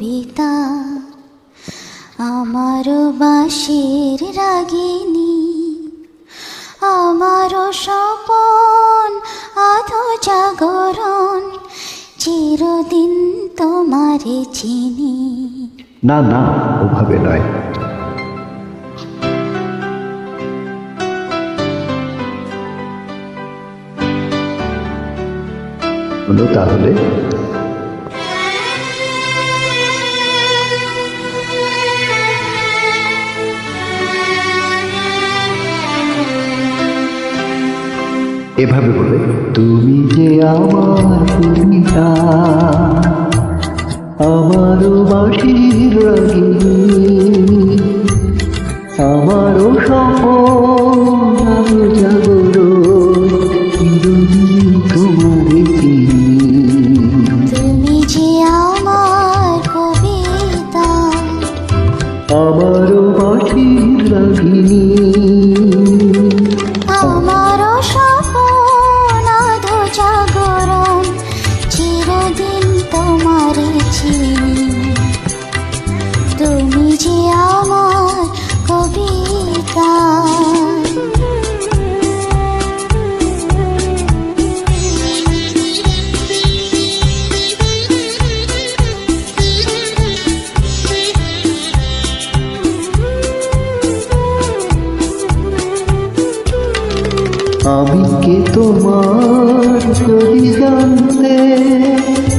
কবিতা, আমার বাঁশির রাগিনী, আমার স্বপন আধো জাগরণ, চিরদিন তোমারে চিনি। না না, ওভাবে নয়। হলো তাহলে এভাবে বলে, তুমি যে আমার কবিতা, আমারও বাঁশির রাগিনী, আমারও স্বপন আলো জাগরণ, চিরদিন তোমারে চিনি। তুমি যে আমার কবিতা, আমারও বাঁশির রাগিনী, আমারও স্বপন আধো জাগরণ, চিরদিন তোমারে চিনি। তুমি যে আমার কবিতা। আমি কে তোমার যদি জানতে,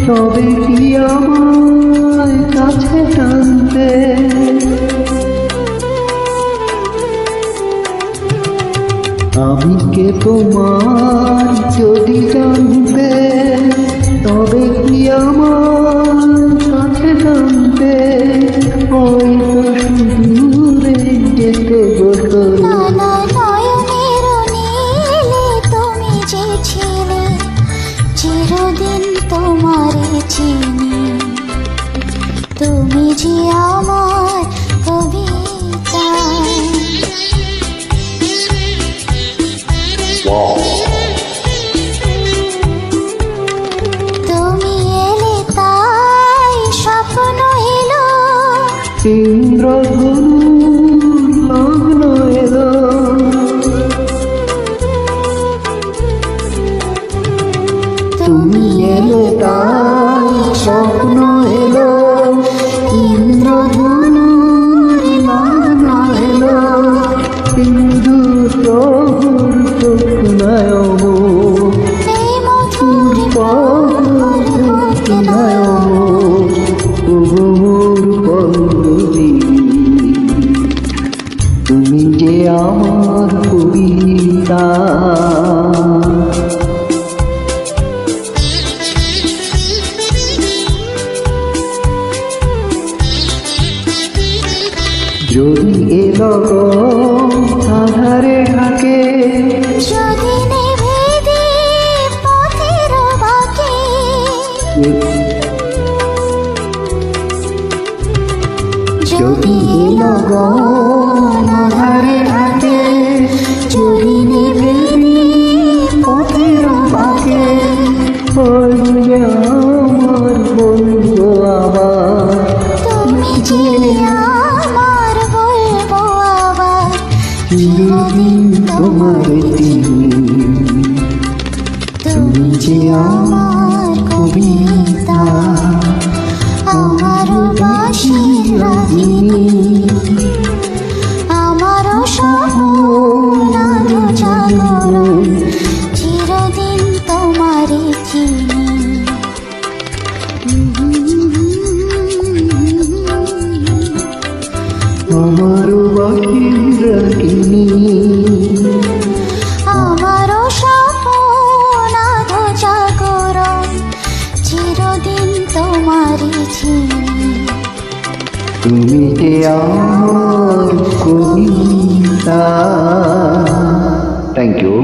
তবে কি আমার কাছে টানতে। আমি কে তোমার যদি জানতে, তবে কি আমার কাছে টানতে। হয়তো সুদূরে যেতে বসো, নানা নয়নের নীলে তুমি যে ছিলে, চিরদিন তোমারে চিনি। তুমি যে আমার কবিতা। তুমি এলে তাই স্বপ্ন এলো, ইন্দ্রধনু লগ্ন এলো। তুমি এলে তাই স্বপ্ন এলো, ইন্দ্রধনুর লগ্ন এলো। সিন্ধু প্রভুর চক্ষুনায়ব, এই মধুর চক্ষুনায়ব, প্রভুর পল্লবী। তুমি যে আমার কবিতা, যদি এ লগন আধারে ঢাকে, যদি নেভে দীপ পথের বাঁকে, যদি এ লগন আধারে ঢাকে, যদি নেভে দীপ পথের বাঁকে। বলবে আমার, বলবো আবার, তুমি যে আমার বলবো আবার, চিরদিন তোমারে চিনি। তুমি যে আমার কবিতা, আমার বাঁশির রাগিনী, আমার স্বপন আলো জাগরণ, চিরদিন তোমারে চিনি। আমার বাঁশির রাগিনী, আমার স্বপন আধো জাগরণ, চিরদিন তোমারে চিনি। তুমি যে আমার কবিতা। Thank you.